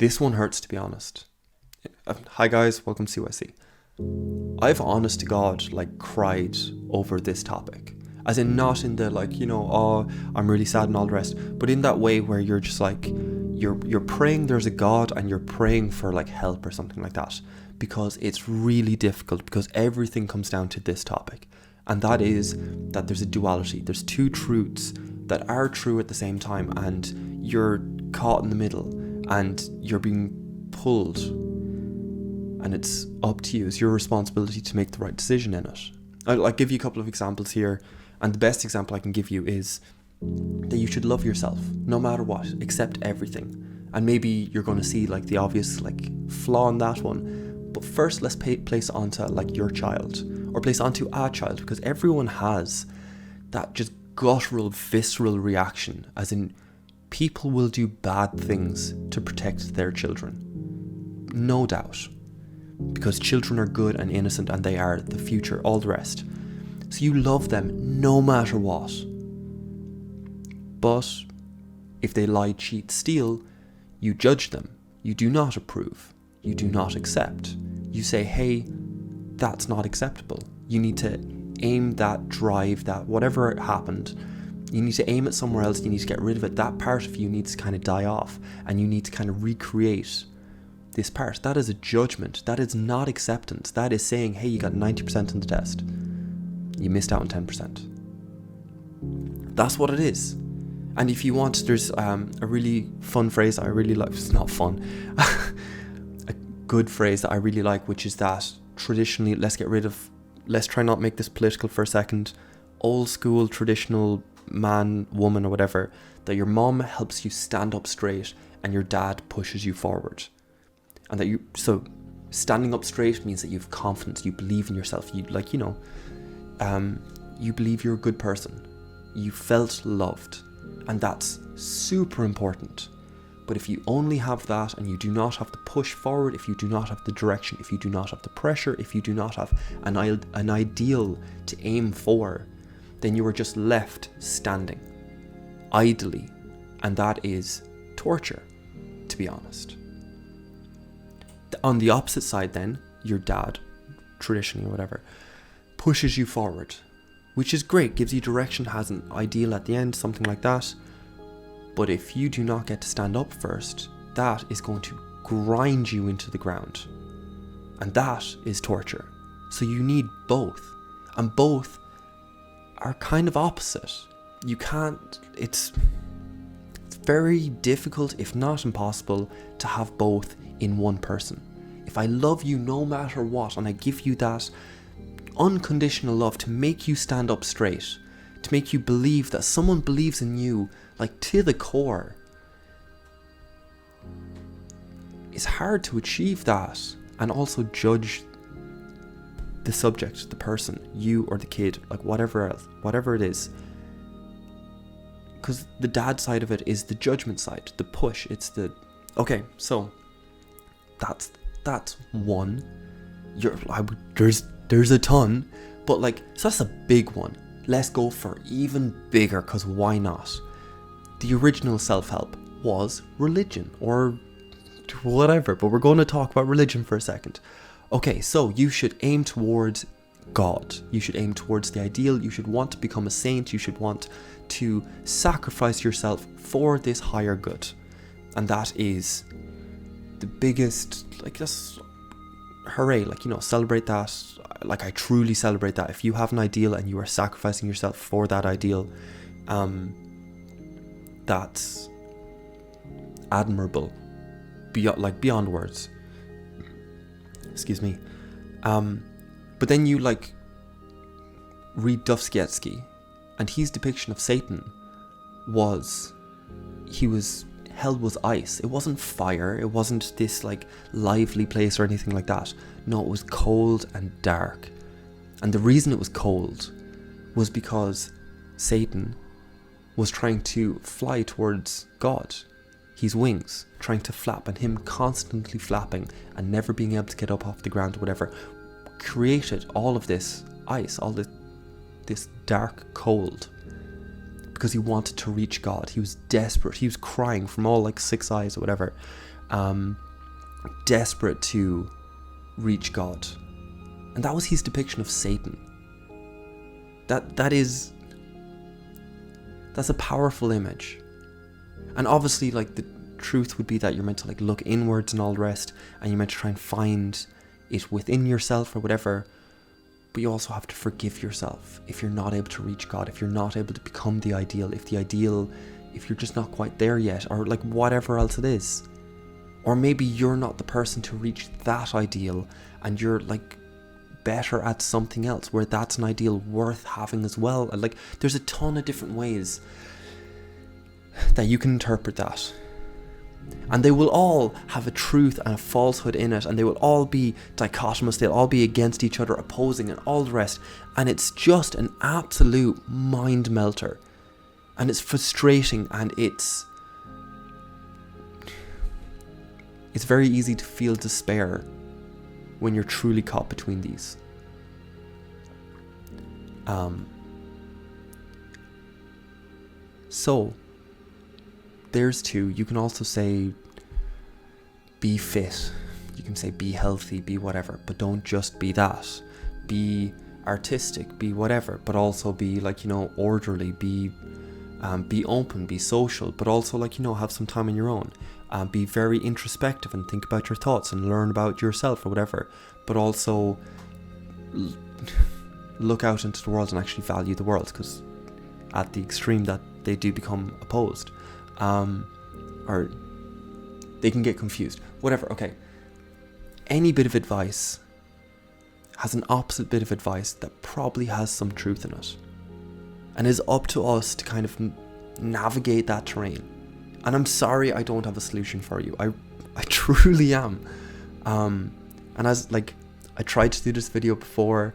This one hurts, to be honest. Hi guys, welcome to CYC. I've honest to God cried over this topic, as in not in the oh, I'm really sad and all the rest, but in that way where you're just you're praying there's a God and you're praying for help or something like that, because it's really difficult, because everything comes down to this topic, and that is that there's a duality. There's two truths that are true at the same time, and you're caught in the middle and you're being pulled, and it's up to you. It's your responsibility to make the right decision in it. I'll give you a couple of examples here, and the best example I can give you is that you should love yourself no matter what, accept everything. And maybe you're going to see the obvious flaw in that one, but first let's place onto your child, or place onto a child, because everyone has that just guttural, visceral reaction, as in people will do bad things to protect their children, no doubt, because children are good and innocent and they are the future, all the rest. So you love them no matter what. But if they lie, cheat, steal, you judge them. You do not approve. You do not accept. You say, hey, that's not acceptable. You need to aim that, drive that, whatever happened, you need to aim it somewhere else. You need to get rid of it. That part of you needs to kind of die off, and you need to kind of recreate this part. That is a judgment. That is not acceptance. That is saying, hey, you got 90% on the test. You missed out on 10%. That's what it is. And if you want, there's a really fun phrase that I really like. It's not fun. A good phrase that I really like, which is that traditionally, let's try not make this political for a second, old school, traditional man, woman, or whatever, that your mom helps you stand up straight and your dad pushes you forward. And so standing up straight means that you have confidence, you believe in yourself, you believe you're a good person, you felt loved, and that's super important. But if you only have that and you do not have the push forward, if you do not have the direction, if you do not have the pressure, if you do not have an ideal to aim for, then you are just left standing idly, and that is torture, to be honest. On the opposite side then, your dad, traditionally or whatever, pushes you forward, which is great, gives you direction, has an ideal at the end, something like that. But if you do not get to stand up first, that is going to grind you into the ground, and that is torture. So you need both, and both are kind of opposite. You can't, it's very difficult, if not impossible, to have both in one person. If I love you no matter what, and I give you that unconditional love to make you stand up straight, to make you believe that someone believes in you, to the core, it's hard to achieve that and also judge the subject, the person, you or the kid, whatever it is. Because the dad side of it is the judgment side, the push, it's the, okay, so that's one. There's a ton, but so that's a big one. Let's go for even bigger, because why not? The original self-help was religion or whatever, but we're going to talk about religion for a second. Okay, so you should aim towards God. You should aim towards the ideal. You should want to become a saint. You should want to sacrifice yourself for this higher good. And that is the biggest, just hooray, celebrate that. I truly celebrate that. If you have an ideal and you are sacrificing yourself for that ideal, that's admirable, beyond words. Excuse me. But then you read Dostoevsky, and his depiction of Satan was hell was ice. It wasn't fire. It wasn't this lively place or anything like that. No, it was cold and dark. And the reason it was cold was because Satan was trying to fly towards God. His wings trying to flap, and him constantly flapping and never being able to get up off the ground or whatever created all of this ice, all this dark cold, because he wanted to reach God. He was desperate. He was crying from all 6 eyes or whatever. desperate to reach God. And that was his depiction of Satan. That's a powerful image. And obviously, like, the truth would be that you're meant to, like, look inwards and all the rest, and you're meant to try and find it within yourself or whatever. But you also have to forgive yourself if you're not able to reach God, if you're not able to become the ideal, if you're just not quite there yet, or like whatever else it is. Or maybe you're not the person to reach that ideal, and you're like better at something else where that's an ideal worth having as well. And like, there's a ton of different ways that you can interpret that. And they will all have a truth and a falsehood in it, and they will all be dichotomous, they'll all be against each other, opposing, and all the rest. And it's just an absolute mind melter. And it's frustrating, and it's very easy to feel despair when you're truly caught between these. So there's two. You can also say be fit, you can say be healthy, be whatever, but don't just be that. Be artistic, be whatever, but also be like, orderly, be open, be social, but also like, have some time on your own. Be very introspective and think about your thoughts and learn about yourself or whatever, but also look out into the world and actually value the world, because at the extreme that they do become opposed, or they can get confused, whatever. Okay, any bit of advice has an opposite bit of advice that probably has some truth in it, and it's up to us to kind of navigate that terrain. And I'm sorry I don't have a solution for you. I truly am. And as like, I tried to do this video before,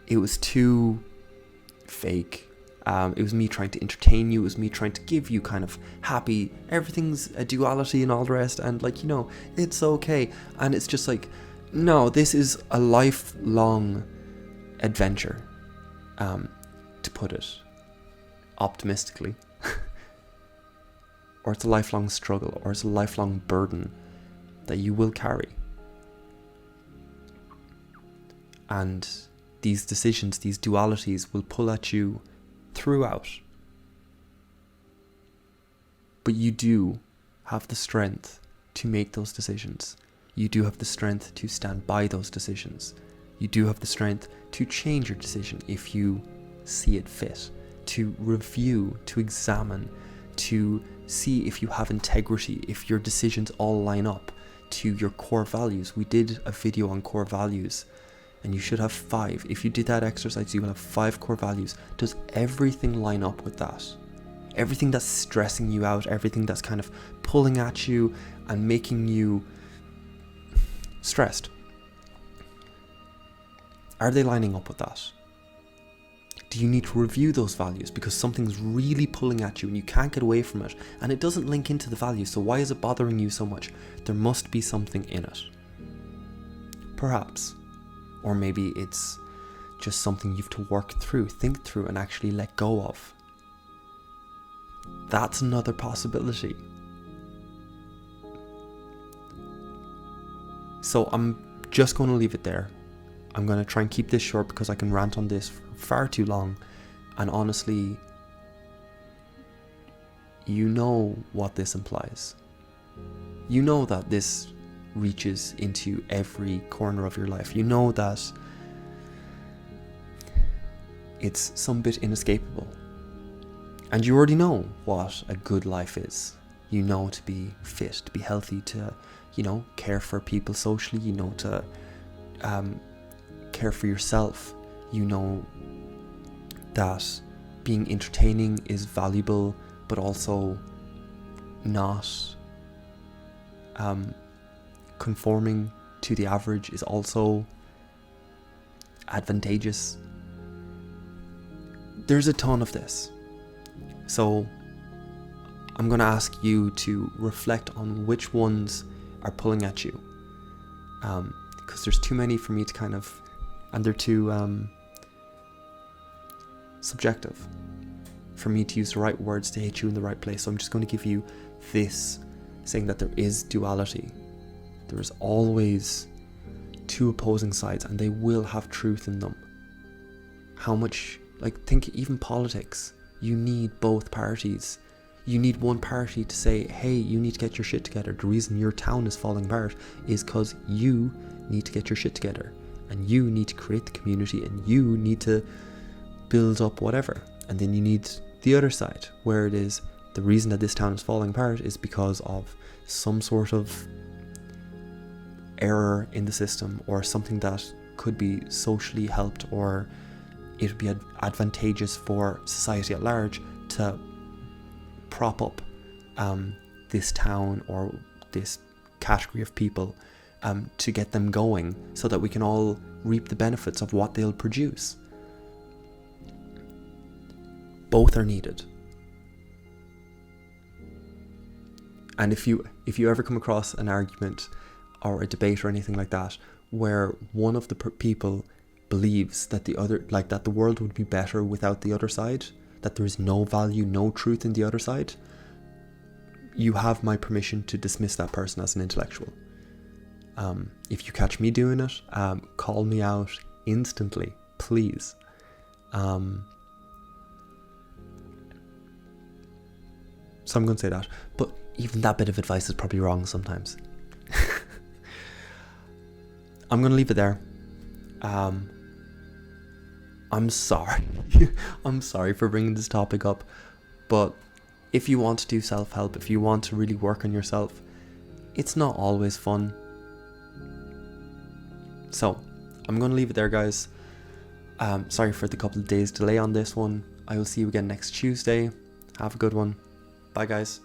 it was too fake. It was me trying to entertain you. It was me trying to give you kind of happy, everything's a duality and all the rest, and like, it's okay. And it's just like, no, this is a lifelong adventure, to put it optimistically. Or it's a lifelong struggle, or it's a lifelong burden that you will carry. And these decisions, these dualities will pull at you throughout. But you do have the strength to make those decisions. You do have the strength to stand by those decisions. You do have the strength to change your decision if you see it fit, to review, to examine, to see if you have integrity, if your decisions all line up to your core values. We did a video on core values, and you should have 5. If you did that exercise, you will have 5 core values. Does everything line up with that? Everything that's stressing you out, everything that's kind of pulling at you and making you stressed, are they lining up with that? Do you need to review those values because something's really pulling at you and you can't get away from it, and it doesn't link into the values, so why is it bothering you so much? There must be something in it. Perhaps. Or maybe it's just something you have to work through, think through, and actually let go of. That's another possibility. So I'm just going to leave it there. I'm going to try and keep this short because I can rant on this for far too long. And honestly, you know what this implies. You know that this reaches into every corner of your life. You know that it's some bit inescapable. And you already know what a good life is. You know to be fit, to be healthy, to, care for people socially, to care for yourself. You know that being entertaining is valuable, but also not conforming to the average is also advantageous. There's a ton of this. So I'm going to ask you to reflect on which ones are pulling at you. Because there's too many for me to and they're too subjective for me to use the right words to hit you in the right place. So I'm just going to give you this saying that there is duality. There is always two opposing sides, and they will have truth in them. How much, think even politics. You need both parties. You need one party to say, hey, you need to get your shit together. The reason your town is falling apart is because you need to get your shit together. And you need to create the community, and you need to build up whatever. And then you need the other side, where it is the reason that this town is falling apart is because of some sort of error in the system, or something that could be socially helped, or it would be advantageous for society at large to prop up this town or this category of people to get them going, so that we can all reap the benefits of what they'll produce. Both are needed. And if you ever come across an argument or a debate or anything like that, where one of the people believes that the other, that the world would be better without the other side, that there is no value, no truth in the other side, you have my permission to dismiss that person as an intellectual. If you catch me doing it, call me out instantly, please. So I'm going to say that. But even that bit of advice is probably wrong sometimes. I'm going to leave it there. I'm sorry. I'm sorry for bringing this topic up. But if you want to do self-help, if you want to really work on yourself, it's not always fun. So I'm going to leave it there, guys. Sorry for the couple of days delay on this one. I will see you again next Tuesday. Have a good one. Bye, guys.